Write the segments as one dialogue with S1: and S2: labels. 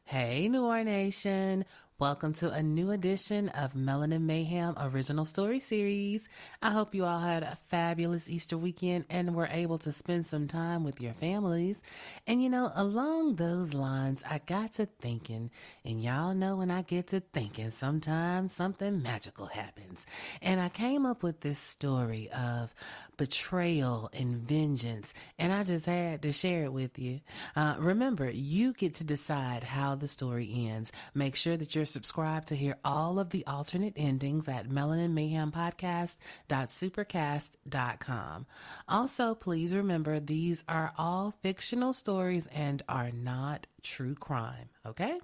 S1: Hey, Noir Nation. Welcome to a new edition of Melanin Mayhem original story series. I hope you all had a fabulous Easter weekend and were able to spend some time with your families. And along those lines, I got to thinking, and y'all know when I get to thinking, sometimes something magical happens. And I came up with this story of betrayal and vengeance, and I just had to share it with you. Remember, you get to decide how the story ends. Make sure that you're subscribed to hear all of the alternate endings at melaninmayhempodcast.supercast.com. Also, please remember these are all fictional stories and are not true crime, okay?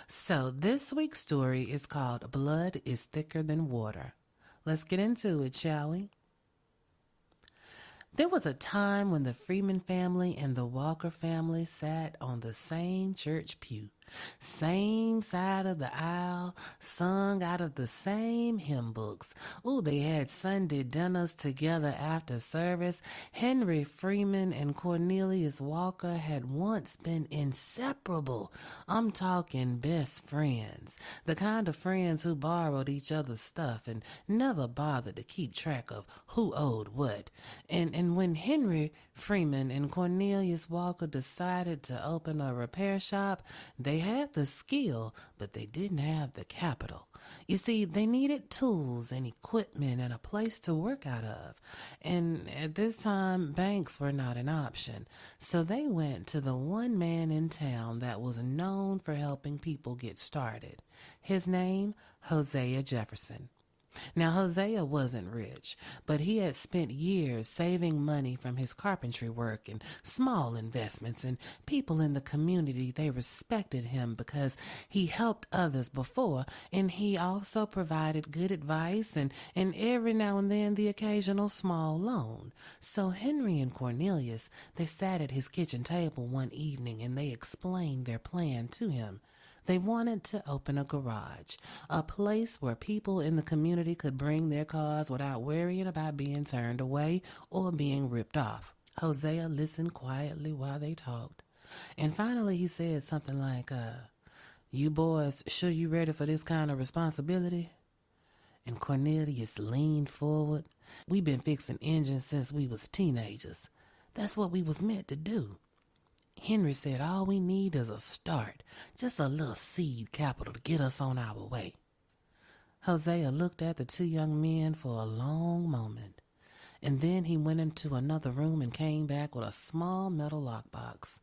S1: So this week's story is called Blood is Thicker Than Water. Let's get into it, shall we? There was a time when the Freeman family and the Walker family sat on the same church pew, same side of the aisle, sung out of the same hymn books. Ooh, they had Sunday dinners together after service. Henry Freeman and Cornelius Walker had once been inseparable. I'm talking best friends, the kind of friends who borrowed each other's stuff and never bothered to keep track of who owed what. And when Henry Freeman and Cornelius Walker decided to open a repair shop, they had the skill, but they didn't have the capital. You see, they needed tools and equipment and a place to work out of. And at this time, banks were not an option. So they went to the one man in town that was known for helping people get started. His name, Hosea Jefferson. Now, Hosea wasn't rich, but he had spent years saving money from his carpentry work and small investments, and people in the community, they respected him because he helped others before, and he also provided good advice and every now and then the occasional small loan. So Henry and Cornelius, they sat at his kitchen table one evening and they explained their plan to him. They wanted to open a garage, a place where people in the community could bring their cars without worrying about being turned away or being ripped off. Hosea listened quietly while they talked, and finally he said something like, "You boys, sure you ready for this kind of responsibility?" And Cornelius leaned forward. "We been fixing engines since we was teenagers. That's what we was meant to do." Henry said, "All we need is a start, just a little seed capital to get us on our way." Hosea looked at the two young men for a long moment, and then he went into another room and came back with a small metal lockbox.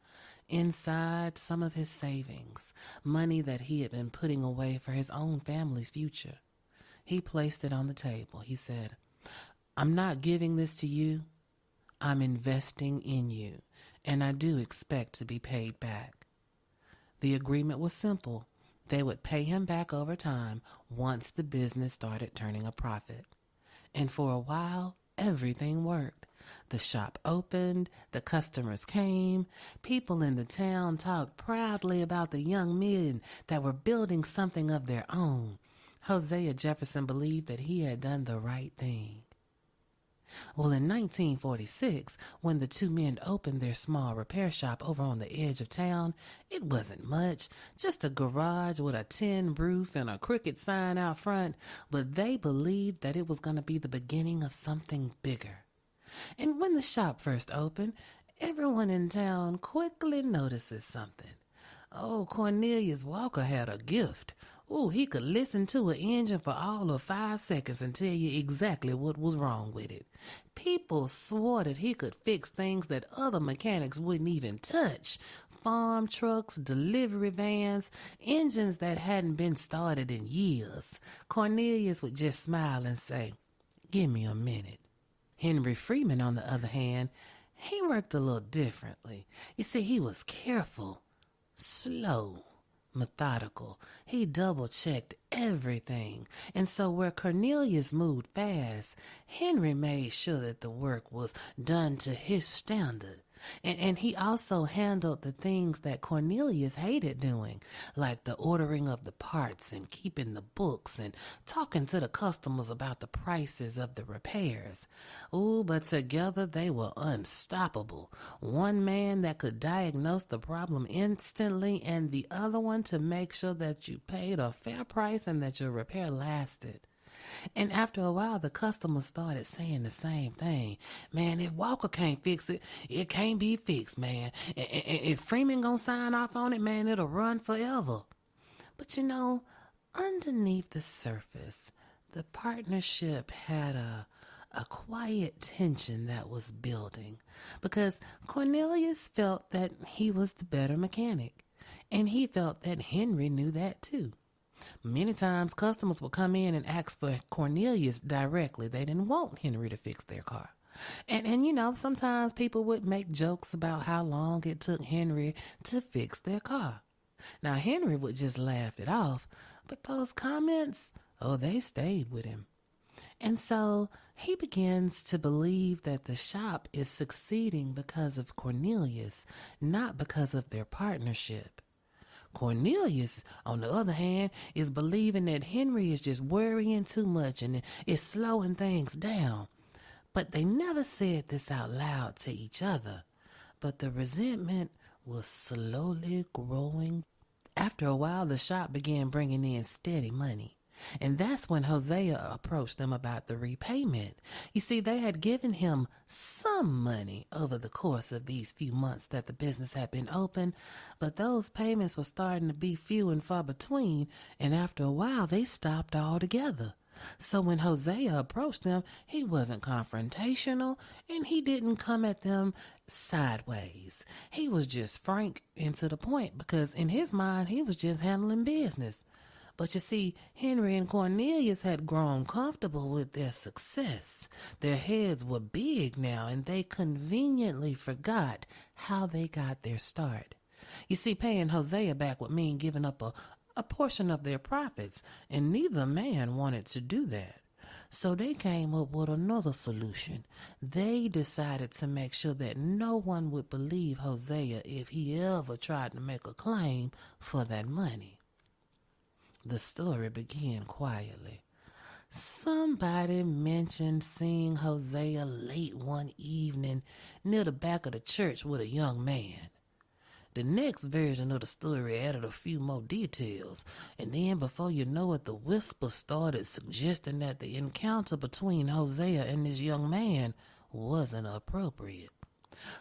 S1: Inside, some of his savings, money that he had been putting away for his own family's future. He placed it on the table. He said, "I'm not giving this to you. I'm investing in you, and I do expect to be paid back." The agreement was simple. They would pay him back over time once the business started turning a profit. And for a while, everything worked. The shop opened, the customers came, people in the town talked proudly about the young men that were building something of their own. Hosea Jefferson believed that he had done the right thing. Well, in 1946, when the two men opened their small repair shop over on the edge of town, it wasn't much, just a garage with a tin roof and a crooked sign out front, but they believed that it was going to be the beginning of something bigger. And when the shop first opened, everyone in town quickly notices something. Oh, Cornelius Walker had a gift. Oh, he could listen to an engine for all of 5 seconds and tell you exactly what was wrong with it. People swore that he could fix things that other mechanics wouldn't even touch. Farm trucks, delivery vans, engines that hadn't been started in years. Cornelius would just smile and say, "Give me a minute." Henry Freeman, on the other hand, he worked a little differently. You see, he was careful, slow, methodical. He double-checked everything. And so where Cornelius moved fast, Henry made sure that the work was done to his standard. And he also handled the things that Cornelius hated doing, like the ordering of the parts and keeping the books and talking to the customers about the prices of the repairs. Ooh, but together they were unstoppable. One man that could diagnose the problem instantly, and the other one to make sure that you paid a fair price and that your repair lasted. And after a while, the customers started saying the same thing. Man, if Walker can't fix it, it can't be fixed, man. And if Freeman gonna sign off on it, man, it'll run forever. But underneath the surface, the partnership had a quiet tension that was building, because Cornelius felt that he was the better mechanic, and he felt that Henry knew that too. Many times customers would come in and ask for Cornelius directly. They didn't want Henry to fix their car. And sometimes people would make jokes about how long it took Henry to fix their car. Now, Henry would just laugh it off, but those comments, they stayed with him. And so he begins to believe that the shop is succeeding because of Cornelius, not because of their partnership. Cornelius, on the other hand, is believing that Henry is just worrying too much and is slowing things down. But they never said this out loud to each other. But the resentment was slowly growing. After a while, the shop began bringing in steady money. And that's when Hosea approached them about the repayment. You see, they had given him some money over the course of these few months that the business had been open, but those payments were starting to be few and far between, and after a while they stopped altogether. So when Hosea approached them, he wasn't confrontational, and he didn't come at them sideways. He was just frank and to the point, because in his mind, he was just handling business. But you see, Henry and Cornelius had grown comfortable with their success. Their heads were big now, and they conveniently forgot how they got their start. You see, paying Hosea back would mean giving up a portion of their profits, and neither man wanted to do that. So they came up with another solution. They decided to make sure that no one would believe Hosea if he ever tried to make a claim for that money. The story began quietly. Somebody mentioned seeing Hosea late one evening near the back of the church with a young man. The next version of the story added a few more details, and then before you know it, the whisper started suggesting that the encounter between Hosea and this young man wasn't appropriate.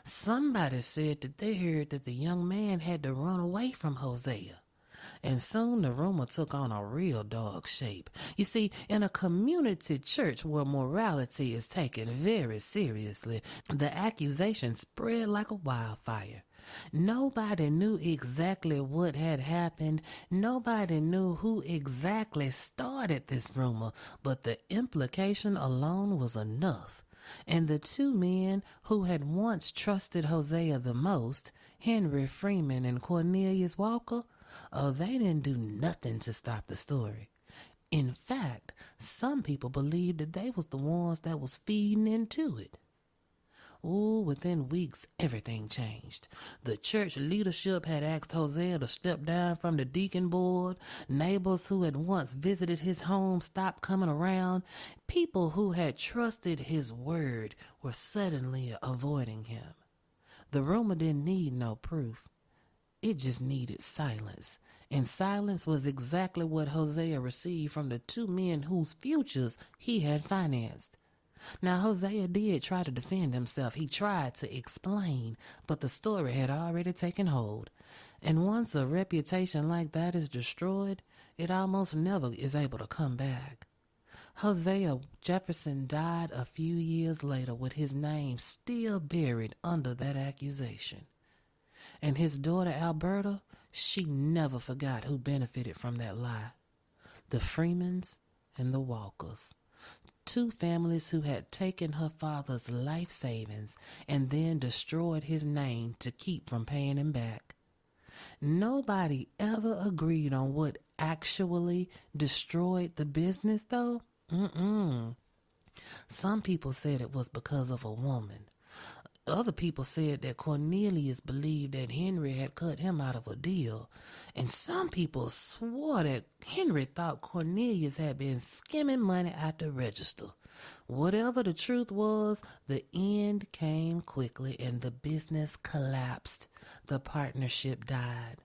S1: Somebody said that they heard that the young man had to run away from Hosea. And soon the rumor took on a real dog shape. You see, in a community church where morality is taken very seriously, the accusation spread like a wildfire. Nobody knew exactly what had happened. Nobody knew who exactly started this rumor, but the implication alone was enough. And the two men who had once trusted Hosea the most, Henry Freeman and Cornelius Walker, they didn't do nothing to stop the story. In fact, some people believed that they was the ones that was feeding into it. Within weeks, everything changed. The church leadership had asked Hosea to step down from the deacon board. Neighbors who had once visited his home stopped coming around. People who had trusted his word were suddenly avoiding him. The rumor didn't need no proof. It just needed silence. And silence was exactly what Hosea received from the two men whose futures he had financed. Now, Hosea did try to defend himself. He tried to explain, but the story had already taken hold. And once a reputation like that is destroyed, it almost never is able to come back. Hosea Jefferson died a few years later with his name still buried under that accusation. And his daughter Alberta, she never forgot who benefited from that lie. The Freemans and the Walkers. Two families who had taken her father's life savings and then destroyed his name to keep from paying him back. Nobody ever agreed on what actually destroyed the business, though. Some people said it was because of a woman. Other people said that Cornelius believed that Henry had cut him out of a deal, and some people swore that Henry thought Cornelius had been skimming money at the register. Whatever the truth was, the end came quickly and the business collapsed. The partnership died.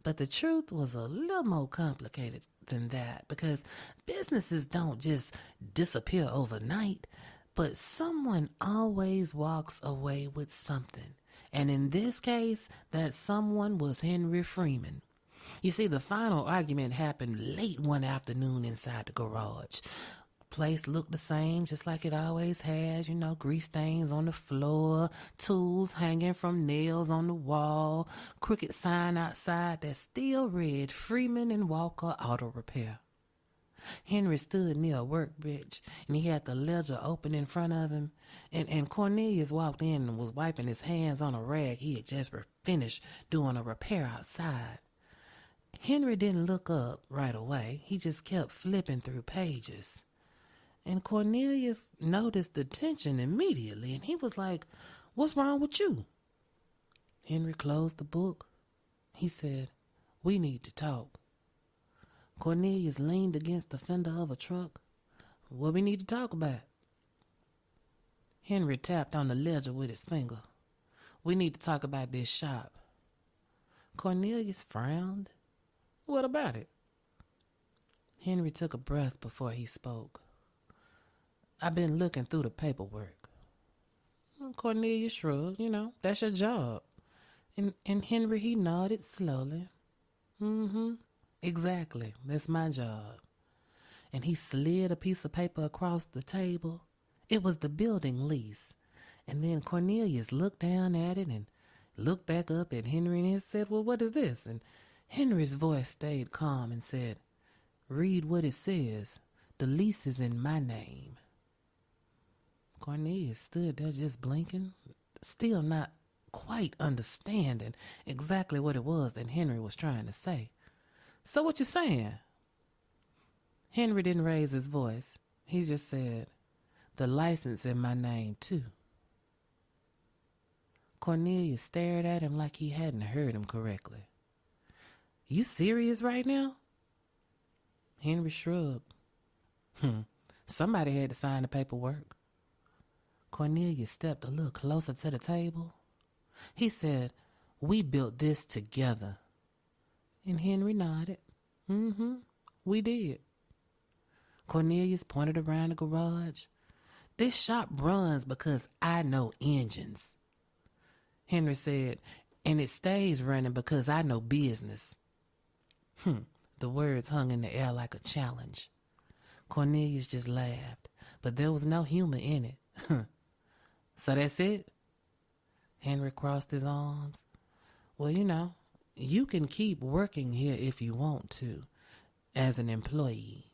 S1: But the truth was a little more complicated than that, because businesses don't just disappear overnight, but someone always walks away with something. And in this case, that someone was Henry Freeman. You see, the final argument happened late one afternoon inside the garage. Place looked the same, just like it always has, grease stains on the floor, tools hanging from nails on the wall, crooked sign outside that still read Freeman and Walker Auto Repair. Henry stood near a workbench, and he had the ledger open in front of him, and Cornelius walked in and was wiping his hands on a rag he had just finished doing a repair outside. Henry didn't look up right away. He just kept flipping through pages. And Cornelius noticed the tension immediately, and he was like, "What's wrong with you?" Henry closed the book. He said, "We need to talk." Cornelius leaned against the fender of a truck. "What we need to talk about?" Henry tapped on the ledger with his finger. "We need to talk about this shop." Cornelius frowned. "What about it?" Henry took a breath before he spoke. "I've been looking through the paperwork." Cornelius shrugged. That's your job. And Henry, he nodded slowly. Exactly, that's my job." And he slid a piece of paper across the table. It was the building lease. And then Cornelius looked down at it and looked back up at Henry and he said, "Well, what is this?" And Henry's voice stayed calm and said, "Read what it says. The lease is in my name." Cornelius stood there just blinking, still not quite understanding exactly what it was that Henry was trying to say. "So what you saying?" Henry didn't raise his voice. He just said, "The license in my name too." Cornelius stared at him like he hadn't heard him correctly. "You serious right now?" Henry shrugged. Somebody had to sign the paperwork." Cornelius stepped a little closer to the table. He said, "We built this together." And Henry nodded. We did." Cornelius pointed around the garage. "This shop runs because I know engines." Henry said, "And it stays running because I know business." The words hung in the air like a challenge. Cornelius just laughed, but there was no humor in it. "So that's it?" Henry crossed his arms. "Well, you can keep working here if you want to, as an employee."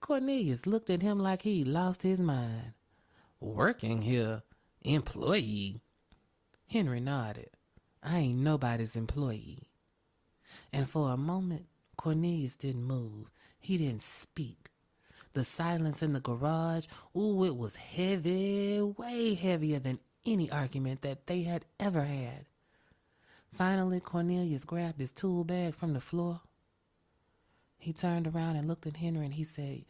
S1: Cornelius looked at him like he lost his mind. "Working here? Employee?" Henry nodded. "I ain't nobody's employee." And for a moment, Cornelius didn't move. He didn't speak. The silence in the garage, it was heavy, way heavier than any argument that they had ever had. Finally, Cornelius grabbed his tool bag from the floor. He turned around and looked at Henry and he said,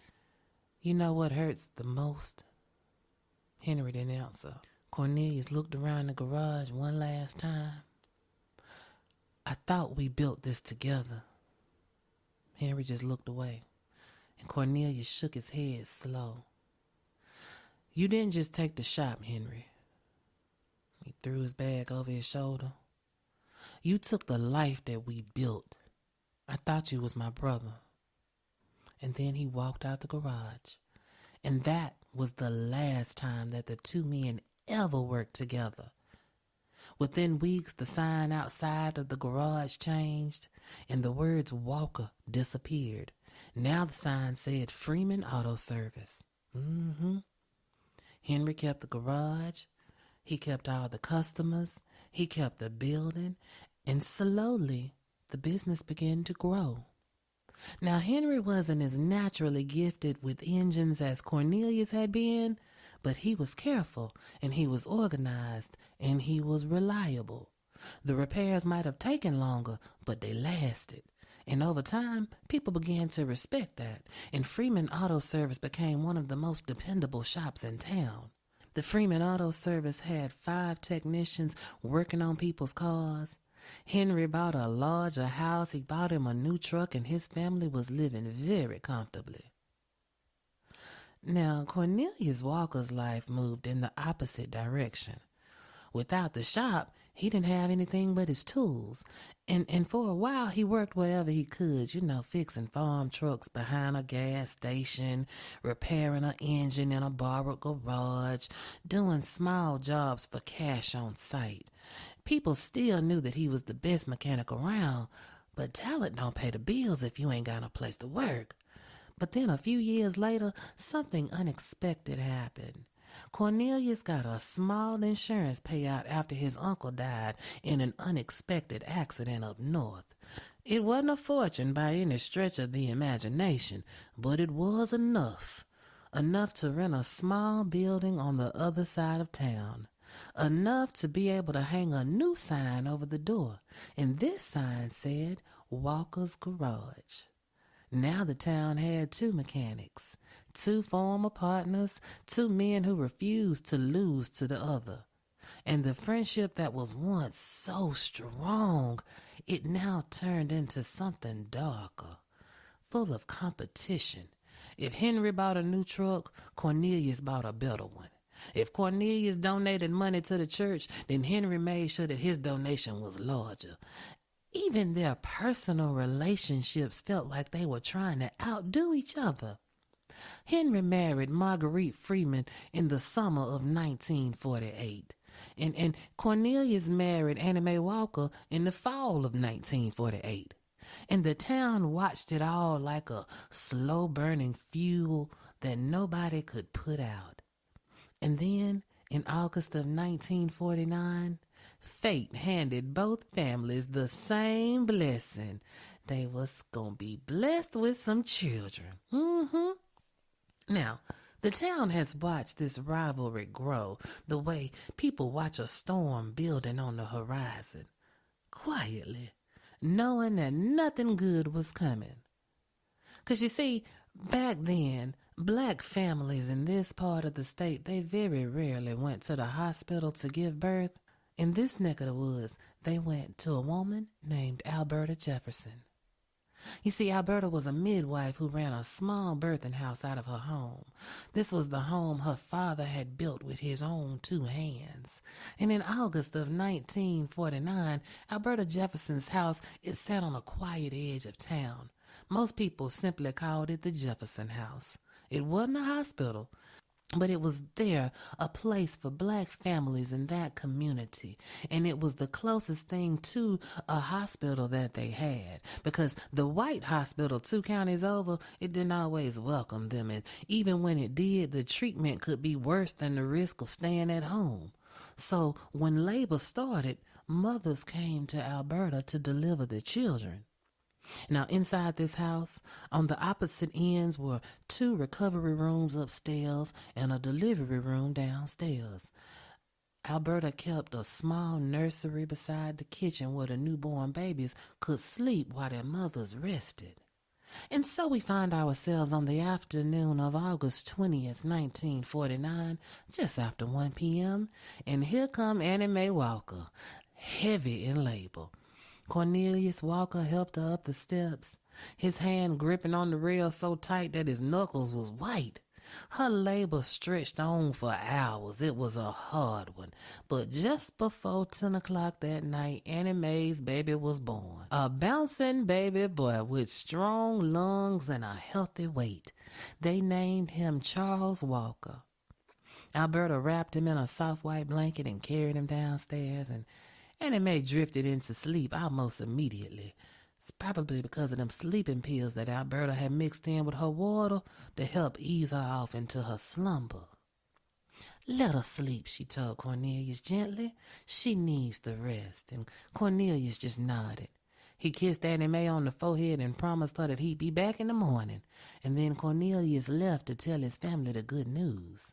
S1: "You know what hurts the most?" Henry didn't answer. Cornelius looked around the garage one last time. "I thought we built this together." Henry just looked away, and Cornelius shook his head slow. "You didn't just take the shop, Henry." He threw his bag over his shoulder. "You took the life that we built. I thought you was my brother." And then he walked out the garage. And that was the last time that the two men ever worked together. Within weeks, the sign outside of the garage changed, and the words Walker disappeared. Now the sign said Freeman Auto Service. Henry kept the garage. He kept all the customers. He kept the building. And slowly, the business began to grow. Now, Henry wasn't as naturally gifted with engines as Cornelius had been, But he was careful, and he was organized, and he was reliable. The repairs might have taken longer, but they lasted. And over time, people began to respect that, and Freeman Auto Service became one of the most dependable shops in town. The Freeman Auto Service had 5 technicians working on people's cars. Henry bought a larger house, he bought him a new truck, and his family was living very comfortably. Now, Cornelius Walker's life moved in the opposite direction. Without the shop, he didn't have anything but his tools. And for a while, he worked wherever he could, fixing farm trucks behind a gas station, repairing an engine in a borrowed garage, doing small jobs for cash on site. People still knew that he was the best mechanic around, but talent don't pay the bills if you ain't got no place to work. But then a few years later, something unexpected happened. Cornelius got a small insurance payout after his uncle died in an unexpected accident up north. It wasn't a fortune by any stretch of the imagination, but it was enough to rent a small building on the other side of town. Enough to be able to hang a new sign over the door, and this sign said Walker's Garage. Now the town had 2 mechanics, 2 former partners, 2 men who refused to lose to the other. And the friendship that was once so strong, it now turned into something darker, full of competition. If Henry bought a new truck, Cornelius bought a better one. If Cornelius donated money to the church, then Henry made sure that his donation was larger. Even their personal relationships felt like they were trying to outdo each other. Henry married Marguerite Freeman in the summer of 1948, and Cornelius married Annie Mae Walker in the fall of 1948. And the town watched it all like a slow-burning fuel that nobody could put out. And then, in August of 1949, fate handed both families the same blessing. They was gonna be blessed with some children. Now, the town has watched this rivalry grow the way people watch a storm building on the horizon, quietly, knowing that nothing good was coming. 'Cause you see, back then, black families in this part of the state, they very rarely went to the hospital to give birth. In this neck of the woods, they went to a woman named Alberta Jefferson. You see, Alberta was a midwife who ran a small birthing house out of her home. This was the home her father had built with his own 2 hands. And in August of 1949, Alberta Jefferson's house is set on a quiet edge of town. Most people simply called it the Jefferson House. It wasn't a hospital, but it was there, a place for black families in that community. And it was the closest thing to a hospital that they had, because the white hospital 2 counties over, it didn't always welcome them. And even when it did, the treatment could be worse than the risk of staying at home. So when labor started, mothers came to Alberta to deliver the children. Now, inside this house, on the opposite ends were 2 recovery rooms upstairs and a delivery room downstairs. Alberta kept a small nursery beside the kitchen where the newborn babies could sleep while their mothers rested. And so we find ourselves on the afternoon of August 20th, 1949, just after 1 p.m., and here come Annie Mae Walker, heavy in labor. Cornelius Walker helped her up the steps, his hand gripping on the rail so tight that his knuckles was white. Her labor stretched on for hours. It was a hard one. But just before 10 o'clock that night, Annie Mae's baby was born. A bouncing baby boy with strong lungs and a healthy weight. They named him Charles Walker. Alberta wrapped him in a soft white blanket and carried him downstairs, and Annie Mae drifted into sleep almost immediately. It's probably because of them sleeping pills that Alberta had mixed in with her water to help ease her off into her slumber. "Let her sleep," she told Cornelius gently. "She needs the rest." And Cornelius just nodded. He kissed Annie Mae on the forehead and promised her that he'd be back in the morning. And then Cornelius left to tell his family the good news.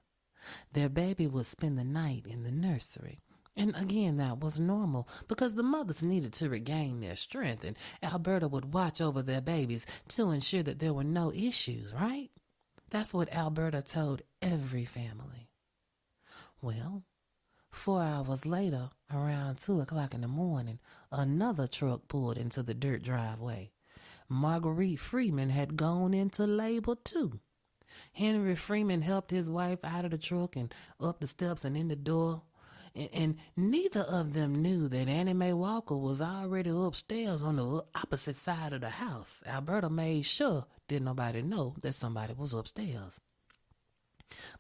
S1: Their baby would spend the night in the nursery. And again, that was normal because the mothers needed to regain their strength, and Alberta would watch over their babies to ensure that there were no issues, right? That's what Alberta told every family. Well, 4 hours later, around 2 o'clock in the morning, another truck pulled into the dirt driveway. Marguerite Freeman had gone into labor too. Henry Freeman helped his wife out of the truck and up the steps and in the door. And neither of them knew that Annie Mae Walker was already upstairs on the opposite side of the house. Alberta made sure didn't nobody know that somebody was upstairs.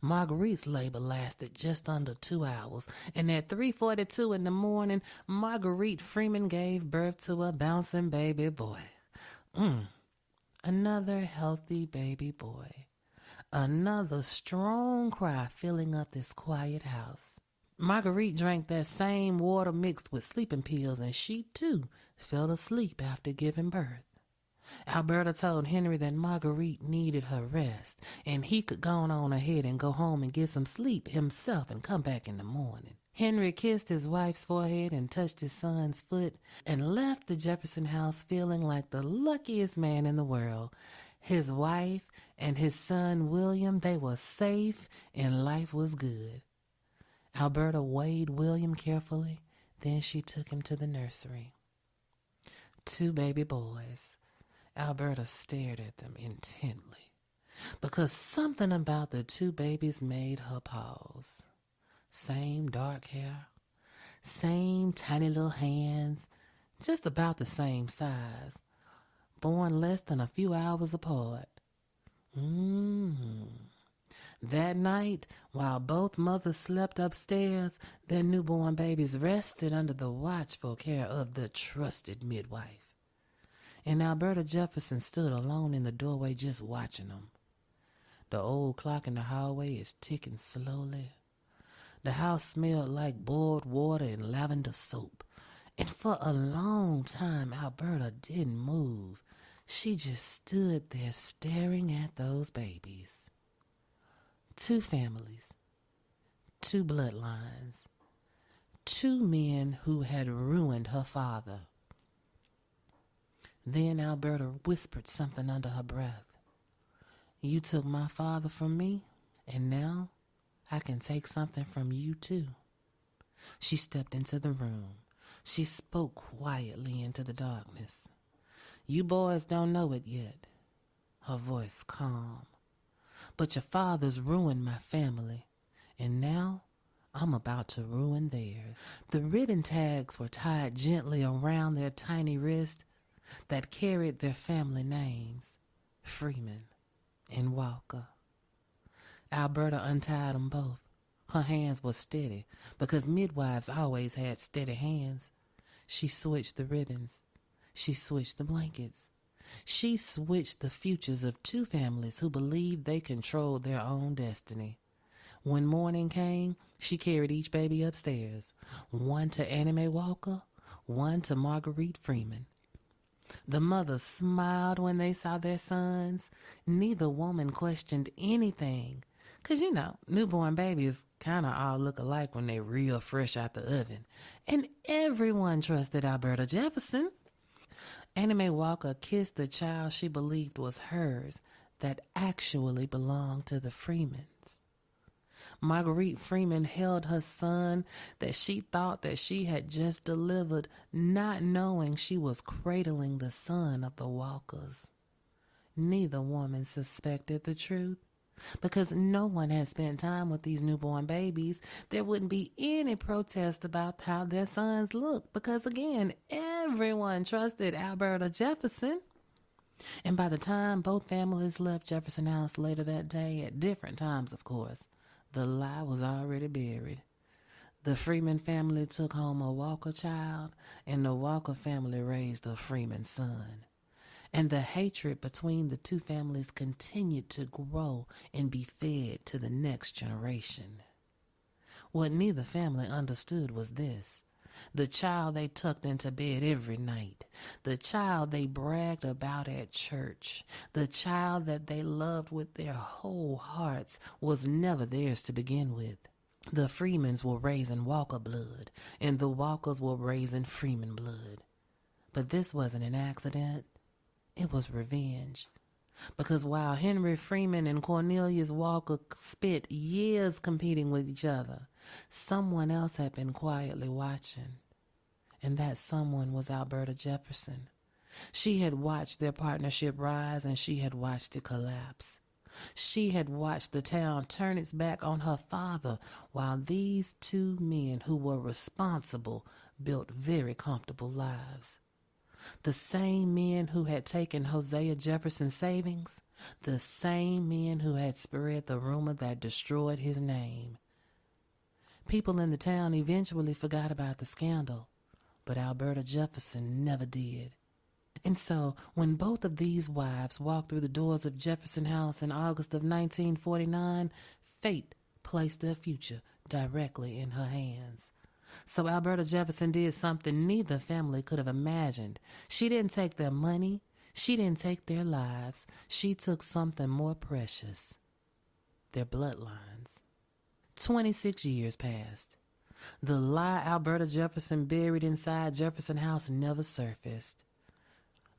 S1: Marguerite's labor lasted just under 2 hours, and at 3:42 in the morning, Marguerite Freeman gave birth to a bouncing baby boy. Another healthy baby boy. Another strong cry filling up this quiet house. Marguerite drank that same water mixed with sleeping pills, and she, too, fell asleep after giving birth. Alberta told Henry that Marguerite needed her rest, and he could go on ahead and go home and get some sleep himself and come back in the morning. Henry kissed his wife's forehead and touched his son's foot and left the Jefferson house feeling like the luckiest man in the world. His wife and his son William, they were safe and life was good. Alberta weighed William carefully, then she took him to the nursery. 2 baby boys. Alberta stared at them intently, because something about the 2 babies made her pause. Same dark hair, same tiny little hands, just about the same size, born less than a few hours apart. That night, while both mothers slept upstairs, their newborn babies rested under the watchful care of the trusted midwife. And Alberta Jefferson stood alone in the doorway just watching them. The old clock in the hallway is ticking slowly. The house smelled like boiled water and lavender soap. And for a long time, Alberta didn't move. She just stood there staring at those babies. 2 families, 2 bloodlines, 2 men who had ruined her father. Then Alberta whispered something under her breath. You took my father from me, and now I can take something from you too. She stepped into the room. She spoke quietly into the darkness. You boys don't know it yet. Her voice calm. But your fathers ruined my family, and now I'm about to ruin theirs. The ribbon tags were tied gently around their tiny wrist that carried their family names, Freeman and Walker. Alberta untied them both. Her hands were steady, because midwives always had steady hands. She switched the ribbons. She switched the blankets. She switched the futures of 2 families who believed they controlled their own destiny. When morning came, she carried each baby upstairs, one to Annie Mae Walker, one to Marguerite Freeman. The mothers smiled when they saw their sons. Neither woman questioned anything, 'cause newborn babies kind of all look alike when they're real fresh out the oven. And everyone trusted Alberta Jefferson. Annie Mae Walker kissed the child she believed was hers that actually belonged to the Freemans. Marguerite Freeman held her son that she thought that she had just delivered, not knowing she was cradling the son of the Walkers. Neither woman suspected the truth. Because no one had spent time with these newborn babies, there wouldn't be any protest about how their sons looked, because again, everyone trusted Alberta Jefferson. And by the time both families left Jefferson House later that day, at different times of course, the lie was already buried. The Freeman family took home a Walker child, and the Walker family raised a Freeman son. And the hatred between the 2 families continued to grow and be fed to the next generation. What neither family understood was this. the child they tucked into bed every night, the child they bragged about at church, the child that they loved with their whole hearts was never theirs to begin with. The Freemans were raising Walker blood, and the Walkers were raising Freeman blood. But this wasn't an accident. It was revenge. Because while Henry Freeman and Cornelius Walker spent years competing with each other, someone else had been quietly watching. And that someone was Alberta Jefferson. She had watched their partnership rise, and she had watched it collapse. She had watched the town turn its back on her father, while these two men who were responsible built very comfortable lives. The same men who had taken Hosea Jefferson's savings, the same men who had spread the rumor that destroyed his name. People in the town eventually forgot about the scandal, but Alberta Jefferson never did. And so, when both of these wives walked through the doors of Jefferson House in August of 1949, fate placed their future directly in her hands. So Alberta Jefferson did something neither family could have imagined. She didn't take their money. She didn't take their lives. She took something more precious: their bloodlines. 26 years passed. The lie Alberta Jefferson buried inside Jefferson House never surfaced.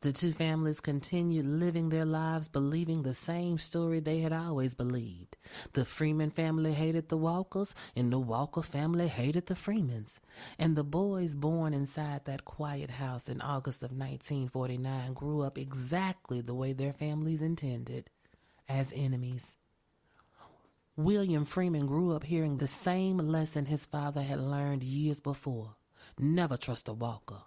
S1: The two families continued living their lives believing the same story they had always believed. The Freeman family hated the Walkers, and the Walker family hated the Freemans. And the boys born inside that quiet house in August of 1949 grew up exactly the way their families intended, as enemies. William Freeman grew up hearing the same lesson his father had learned years before: never trust a Walker.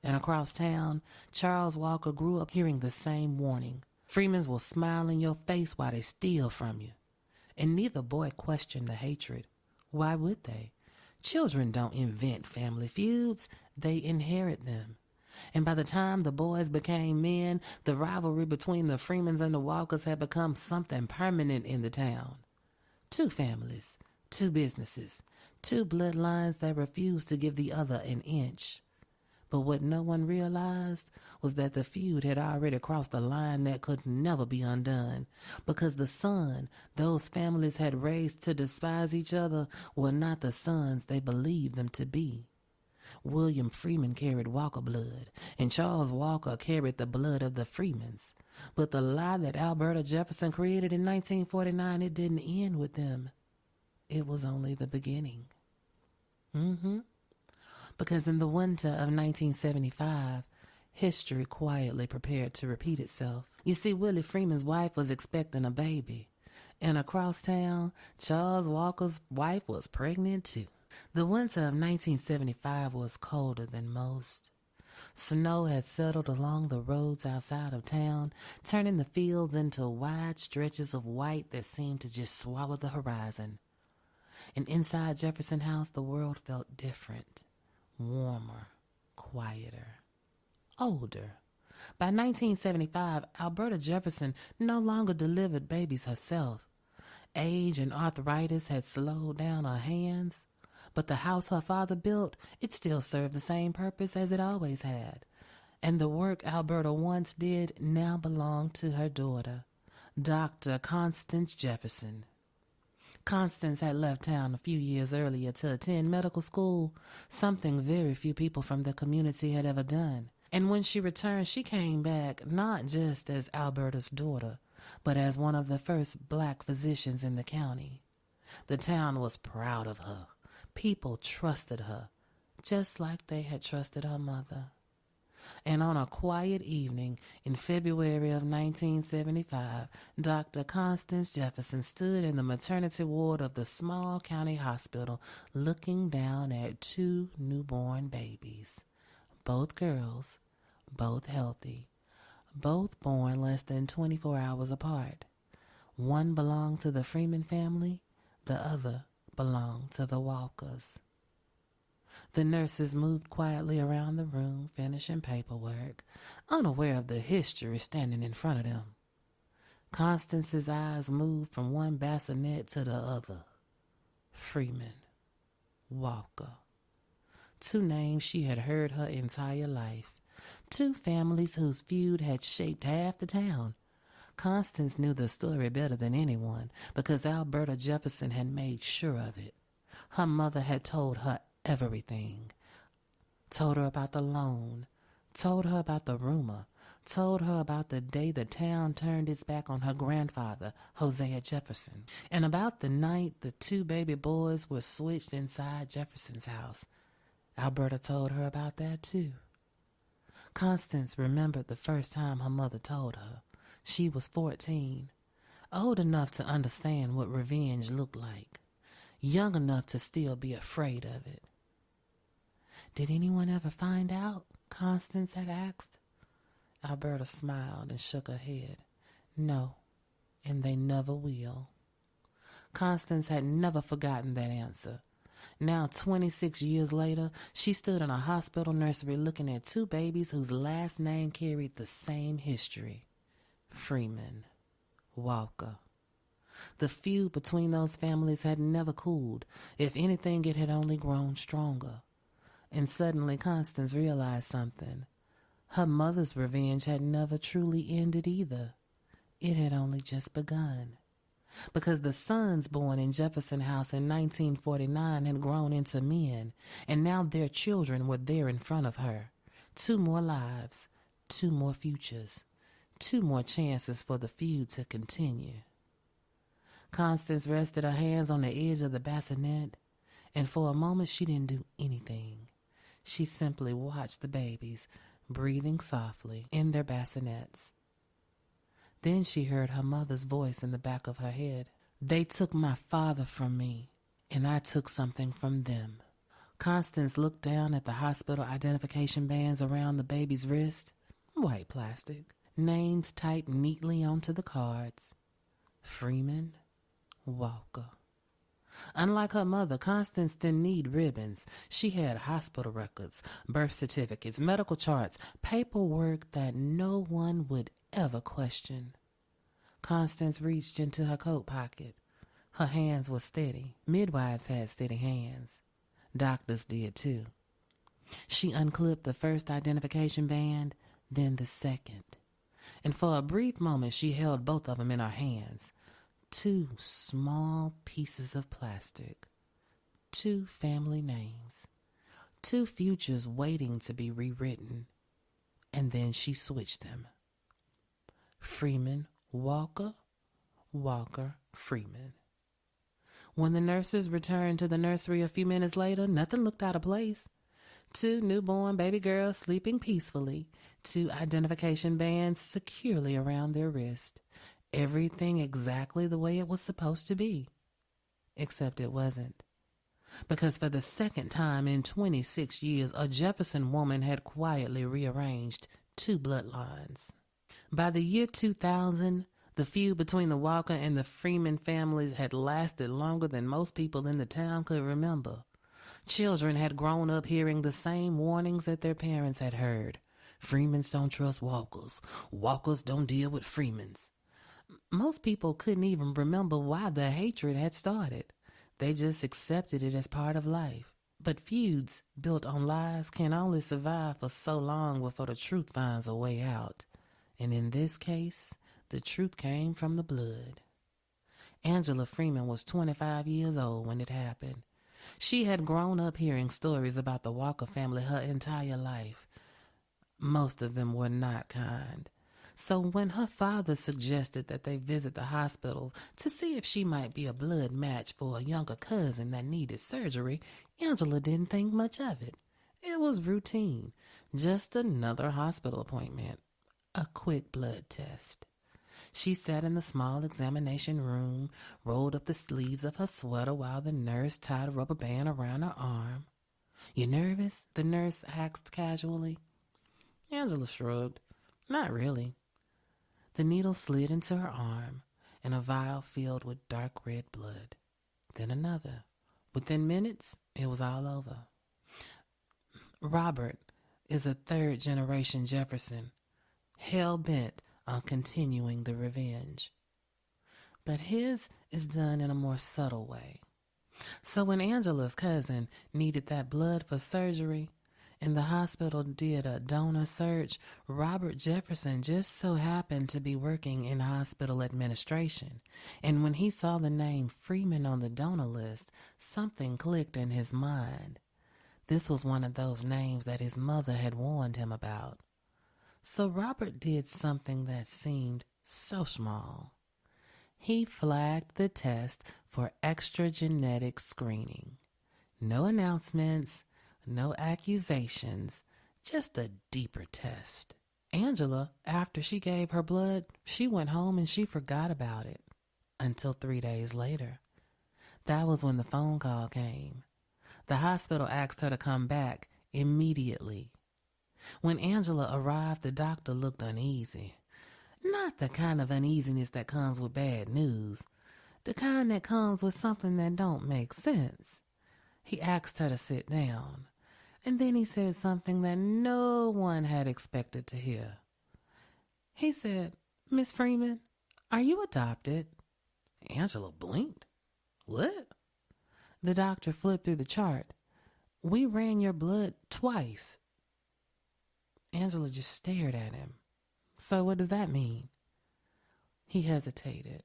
S1: And across town, Charles Walker grew up hearing the same warning: Freemans will smile in your face while they steal from you. And neither boy questioned the hatred. Why would they? Children don't invent family feuds, they inherit them. And by the time the boys became men, the rivalry between the Freemans and the Walkers had become something permanent in the town. Two families, two businesses, two bloodlines that refused to give the other an inch. But what no one realized was that the feud had already crossed a line that could never be undone, because the son those families had raised to despise each other were not the sons they believed them to be. William Freeman carried Walker blood, and Charles Walker carried the blood of the Freemans. But the lie that Alberta Jefferson created in 1949, it didn't end with them. It was only the beginning. Because in the winter of 1975, history quietly prepared to repeat itself. You see, Willie Freeman's wife was expecting a baby, and across town, Charles Walker's wife was pregnant too. The winter of 1975 was colder than most. Snow had settled along the roads outside of town, turning the fields into wide stretches of white that seemed to just swallow the horizon. And inside Jefferson House, the world felt different. Warmer, quieter, older. By 1975, Alberta Jefferson no longer delivered babies herself. Age and arthritis had slowed down her hands, but the house her father built, it still served the same purpose as it always had. And the work Alberta once did now belonged to her daughter, Dr. Constance Jefferson. Constance had left town a few years earlier to attend medical school, something very few people from the community had ever done. And when she returned, she came back not just as Alberta's daughter, but as one of the first black physicians in the county. The town was proud of her. People trusted her, just like they had trusted her mother. And on a quiet evening in February of 1975, Dr. Constance Jefferson stood in the maternity ward of the small county hospital looking down at two newborn babies. Both girls, both healthy, both born less than 24 hours apart. One belonged to the Freeman family, the other belonged to the Walkers. The nurses moved quietly around the room, finishing paperwork, unaware of the history standing in front of them. Constance's eyes moved from one bassinet to the other. Freeman, Walker. Two names she had heard her entire life. Two families whose feud had shaped half the town. Constance knew the story better than anyone because Alberta Jefferson had made sure of it. Her mother had told her everything. Told her about the loan. Told her about the rumor. Told her about the day the town turned its back on her grandfather, Hosea Jefferson. And about the night the two baby boys were switched inside Jefferson's house. Alberta told her about that too. Constance remembered the first time her mother told her. She was 14, old enough to understand what revenge looked like, young enough to still be afraid of it. "Did anyone ever find out?" Constance had asked. Alberta smiled and shook her head. "No, and they never will." Constance had never forgotten that answer. Now, 26 years later, she stood in a hospital nursery looking at two babies whose last name carried the same history. Freeman, Walker. The feud between those families had never cooled. If anything, it had only grown stronger. And suddenly Constance realized something. Her mother's revenge had never truly ended either. It had only just begun. Because the sons born in Jefferson House in 1949 had grown into men, and now their children were there in front of her. Two more lives, two more futures. Two more chances for the feud to continue. Constance rested her hands on the edge of the bassinet, and for a moment she didn't do anything. She simply watched the babies, breathing softly in their bassinets. Then she heard her mother's voice in the back of her head. "They took my father from me, and I took something from them." Constance looked down at the hospital identification bands around the baby's wrist. White plastic. Names typed neatly onto the cards. Freeman, Walker. Unlike her mother, Constance didn't need ribbons. She had hospital records, birth certificates, medical charts, paperwork that no one would ever question. Constance reached into her coat pocket. Her hands were steady. Midwives had steady hands. Doctors did too. She unclipped the first identification band, then the second. And for a brief moment she held both of them in her hands. Two small pieces of plastic. Two family names. Two futures waiting to be rewritten. And then she switched them. Freeman, Walker, Walker, Freeman. When the nurses returned to the nursery a few minutes later, nothing looked out of place. Two newborn baby girls sleeping peacefully, two identification bands securely around their wrist. Everything exactly the way it was supposed to be. Except it wasn't. Because for the second time in 26 years, a Jefferson woman had quietly rearranged two bloodlines. By the year 2000, the feud between the Walker and the Freeman families had lasted longer than most people in the town could remember. Children had grown up hearing the same warnings that their parents had heard. Freemans don't trust Walkers. Walkers don't deal with Freemans. Most people couldn't even remember why the hatred had started. They just accepted it as part of life. But feuds built on lies can only survive for so long before the truth finds a way out. And in this case, the truth came from the blood. Angela Freeman was 25 years old when it happened. She had grown up hearing stories about the Walker family her entire life. Most of them were not kind. So when her father suggested that they visit the hospital to see if she might be a blood match for a younger cousin that needed surgery, Angela didn't think much of it. It was routine, just another hospital appointment, a quick blood test. She sat in the small examination room, rolled up the sleeves of her sweater while the nurse tied a rubber band around her arm. "You nervous?" the nurse asked casually. Angela shrugged. "Not really." The needle slid into her arm, and a vial filled with dark red blood. Then another. Within minutes, it was all over. Robert is a third-generation Jefferson, hell-bent on continuing the revenge. But his is done in a more subtle way. So when Angela's cousin needed that blood for surgery and the hospital did a donor search, Robert Jefferson just so happened to be working in hospital administration. And when he saw the name Freeman on the donor list, something clicked in his mind. This was one of those names that his mother had warned him about. So Robert did something that seemed so small. He flagged the test for extra genetic screening. No announcements, no accusations, just a deeper test. Angela, after she gave her blood, she went home and she forgot about it until 3 days later. That was when the phone call came. The hospital asked her to come back immediately. When Angela arrived, the doctor looked uneasy. Not the kind of uneasiness that comes with bad news. The kind that comes with something that don't make sense. He asked her to sit down, and then he said something that no one had expected to hear. He said, "Miss Freeman, are you adopted?" Angela blinked. "What?" The doctor flipped through the chart. "We ran your blood twice." Angela just stared at him. "So what does that mean?" He hesitated.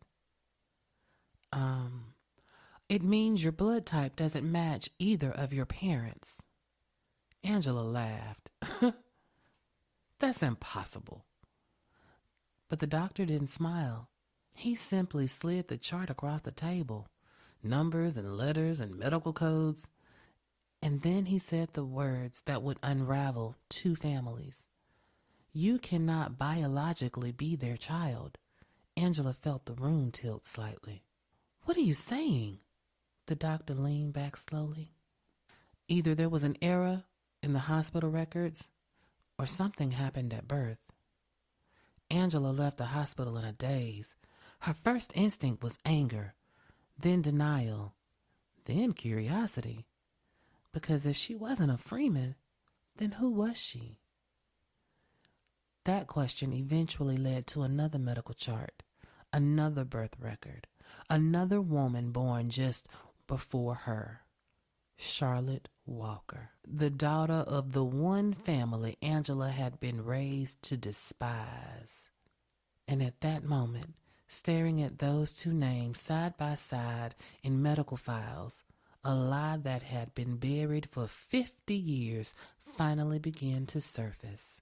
S1: It means your blood type doesn't match either of your parents." Angela laughed. "That's impossible." But the doctor didn't smile. He simply slid the chart across the table, numbers and letters and medical codes. And then he said the words that would unravel 2 families. "You cannot biologically be their child." Angela felt the room tilt slightly. "What are you saying?" The doctor leaned back slowly. Either there was an error in the hospital records or something happened at birth. Angela left the hospital in a daze. Her first instinct was anger, then denial, then curiosity. Because if she wasn't a Freeman, then who was she? That question eventually led to another medical chart, another birth record, another woman born just before her. Charlotte Walker, the daughter of the one family Angela had been raised to despise. And at that moment, staring at those 2 names side by side in medical files, a lie that had been buried for 50 years finally began to surface.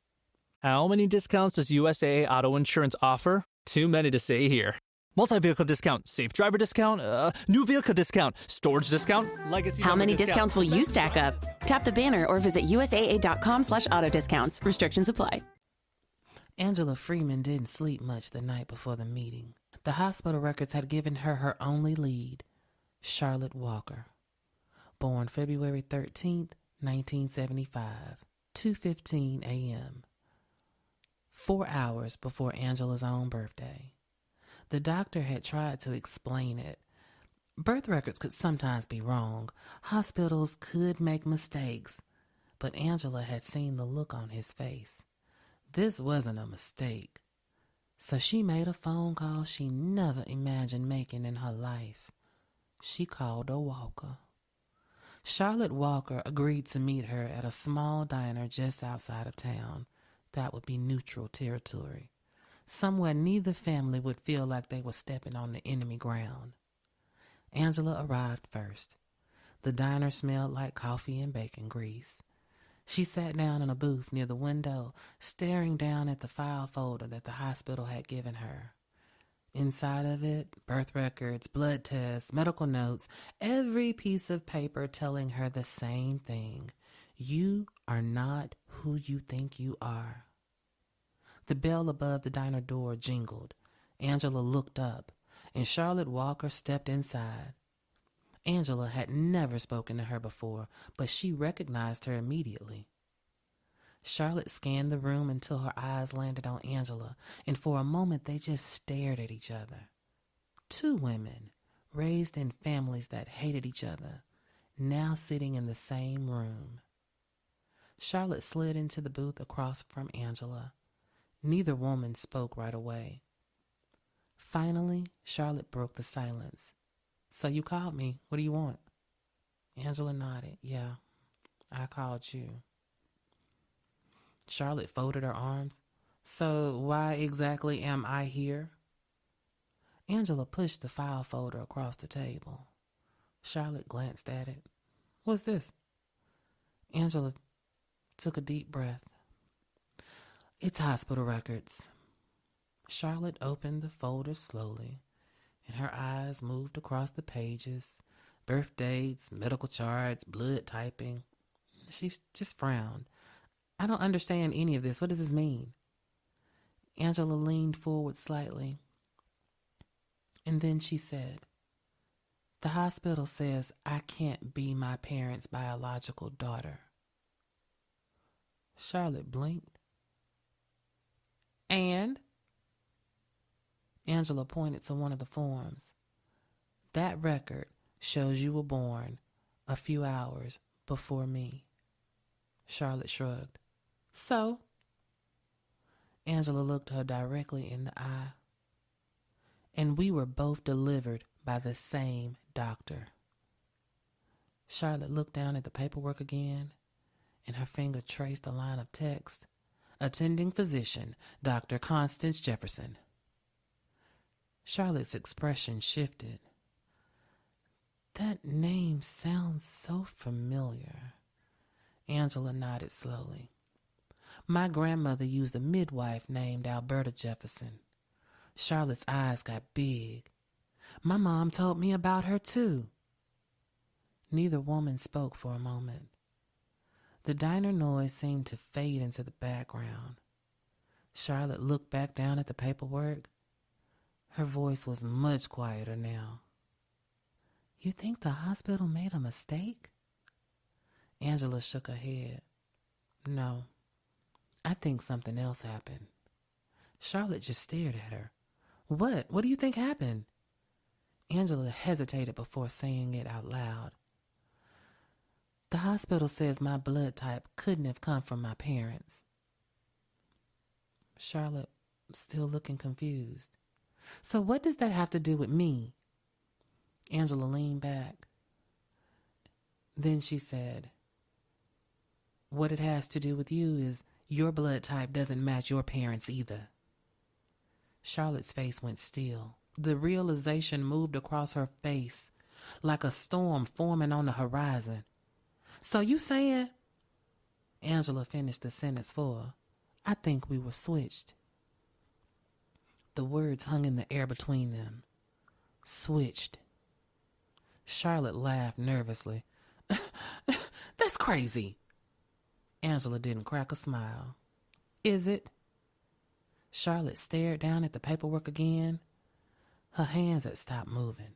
S2: How many discounts does USAA Auto Insurance offer? Too many to say here. Multi-vehicle discount, safe driver discount, new vehicle discount, storage discount, legacy.
S3: How many discounts will you stack up? Tap the banner or visit usaa.com/auto discounts. Restrictions apply.
S1: Angela Freeman didn't sleep much the night before the meeting. The hospital records had given her her only lead, Charlotte Walker. Born February 13th, 1975, 2:15 a.m., 4 hours before Angela's own birthday. The doctor had tried to explain it. Birth records could sometimes be wrong. Hospitals could make mistakes. But Angela had seen the look on his face. This wasn't a mistake. So she made a phone call she never imagined making in her life. She called a Walker. Charlotte Walker agreed to meet her at a small diner just outside of town. That would be neutral territory. Somewhere neither family would feel like they were stepping on the enemy ground. Angela arrived first. The diner smelled like coffee and bacon grease. She sat down in a booth near the window, staring down at the file folder that the hospital had given her. Inside of it, birth records, blood tests, medical notes, every piece of paper telling her the same thing. You are not who you think you are. The bell above the diner door jingled. Angela looked up, and Charlotte Walker stepped inside. Angela had never spoken to her before, but she recognized her immediately. Charlotte scanned the room until her eyes landed on Angela, and for a moment they just stared at each other. 2 women, raised in families that hated each other, now sitting in the same room. Charlotte slid into the booth across from Angela. Neither woman spoke right away. Finally, Charlotte broke the silence. "So you called me. What do you want?" Angela nodded. Yeah, I called you. Charlotte folded her arms. So why exactly am I here? Angela pushed the file folder across the table. Charlotte glanced at it. What's this? Angela took a deep breath. It's hospital records. Charlotte opened the folder slowly, and her eyes moved across the pages. Birth dates, medical charts, blood typing. She just frowned. I don't understand any of this. What does this mean? Angela leaned forward slightly, and then she said, the hospital says I can't be my parents' biological daughter. Charlotte blinked. And? Angela pointed to one of the forms. That record shows you were born a few hours before me. Charlotte shrugged. So? Angela looked her directly in the eye. And we were both delivered by the same doctor. Charlotte looked down at the paperwork again, and her finger traced a line of text. Attending physician, Dr. Constance Jefferson. Charlotte's expression shifted. That name sounds so familiar. Angela nodded slowly. My grandmother used a midwife named Alberta Jefferson. Charlotte's eyes got big. My mom told me about her too. Neither woman spoke for a moment. The diner noise seemed to fade into the background. Charlotte looked back down at the paperwork. Her voice was much quieter now. You think the hospital made a mistake? Angela shook her head. No, I think something else happened. Charlotte just stared at her. What? What do you think happened? Angela hesitated before saying it out loud. The hospital says my blood type couldn't have come from my parents. Charlotte, still looking confused. So what does that have to do with me? Angela leaned back. Then she said, what it has to do with you is your blood type doesn't match your parents either. Charlotte's face went still. The realization moved across her face like a storm forming on the horizon. So you saying? Angela finished the sentence for her. I think we were switched. The words hung in the air between them. Switched. Charlotte laughed nervously. That's crazy. Angela didn't crack a smile. Is it? Charlotte stared down at the paperwork again. Her hands had stopped moving.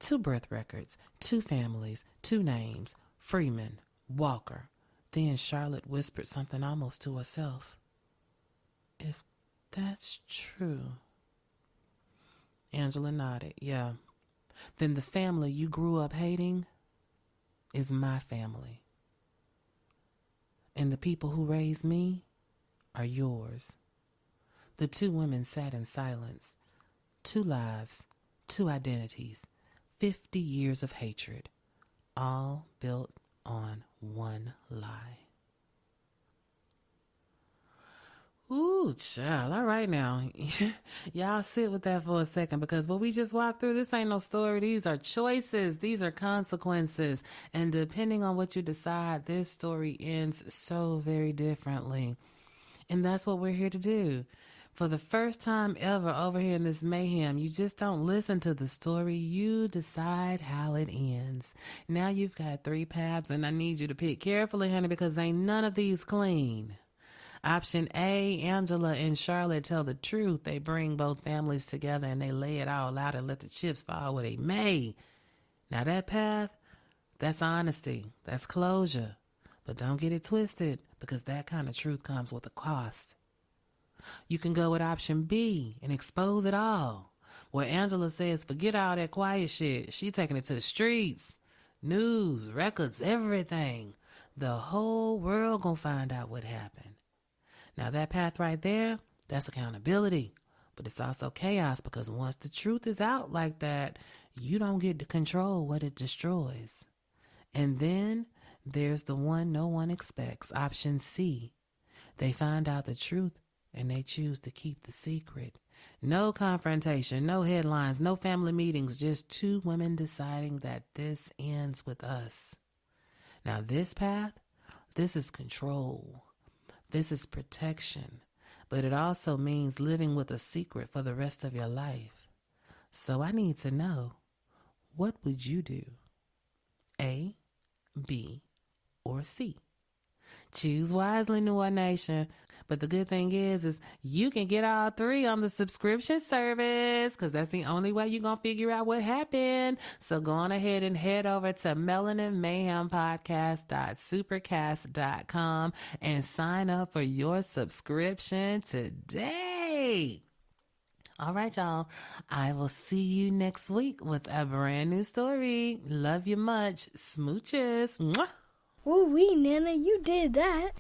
S1: 2 birth records, 2 families, 2 names, Freeman, Walker. Then Charlotte whispered something almost to herself. If that's true. Angela nodded. Yeah. Then the family you grew up hating is my family. And the people who raised me are yours. The 2 women sat in silence. 2 lives, 2 identities, 50 years of hatred, all built on one lie. Ooh, child. All right now. Y'all sit with that for a second, because what we just walked through, this ain't no story. These are choices. These are consequences. And depending on what you decide, this story ends so very differently. And that's what we're here to do. For the first time ever over here in this mayhem, you just don't listen to the story. You decide how it ends. Now you've got 3 paths, and I need you to pick carefully, honey, because ain't none of these clean. Option A, Angela and Charlotte tell the truth. They bring both families together and they lay it all out and let the chips fall where they may. Now that path, that's honesty. That's closure. But don't get it twisted, because that kind of truth comes with a cost. You can go with option B and expose it all. Where Angela says, forget all that quiet shit. She taking it to the streets. News, records, everything. The whole world gonna find out what happened. Now that path right there, that's accountability. But it's also chaos, because once the truth is out like that, you don't get to control what it destroys. And then there's the one no one expects, option C. They find out the truth and they choose to keep the secret. No confrontation, no headlines, no family meetings, just two women deciding that this ends with us. Now this path, this is control. This is protection. But it also means living with a secret for the rest of your life. So I need to know, what would you do? A, B, or C? Choose wisely, New Orleans Nation. But the good thing is you can get all three on the subscription service, because that's the only way you're going to figure out what happened. So go on ahead and head over to melaninmayhempodcast.supercast.com and sign up for your subscription today. All right, y'all. I will see you next week with a brand new story. Love you much. Smooches. Mwah.
S4: Woo-wee, Nana, you did that.